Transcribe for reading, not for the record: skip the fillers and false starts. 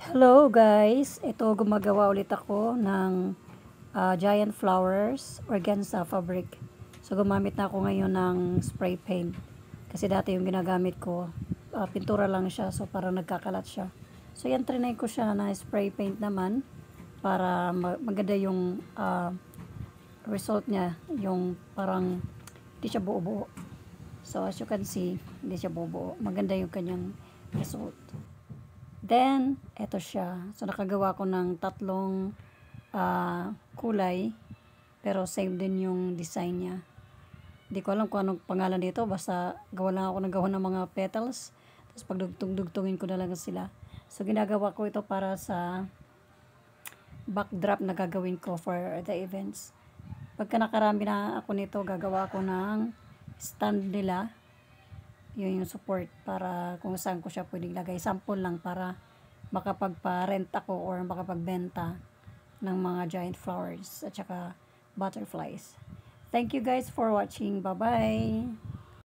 Hello guys, ito gumagawa ulit ako ng giant flowers organza fabric. So gumamit na ako ngayon ng spray paint. Kasi dati yung ginagamit ko, pintura lang siya, so parang nagkakalat siya. So yan, trinay ko siya na spray paint naman para maganda yung result niya, yung parang hindi siya buo-buo. So as you can see, hindi siya buo-buo. Maganda yung kanyang result. Then, eto siya. So, nakagawa ko ng tatlong kulay. Pero same din yung design niya. Hindi ko alam kung anong pangalan dito. Basta gawa lang ako ng gawa ng mga petals. Tapos pagdugtong-dugtungin ko na lang sila. So, ginagawa ko ito para sa backdrop na gagawin ko for the events. Pagka nakarami na ako nito, gagawa ko ng stand nila. Yun yung support para kung saan ko siya pwedeng lagay. Sample lang para makapagpa-rent ako or makapagbenta ng mga giant flowers at saka butterflies. Thank you guys for watching. Bye-bye!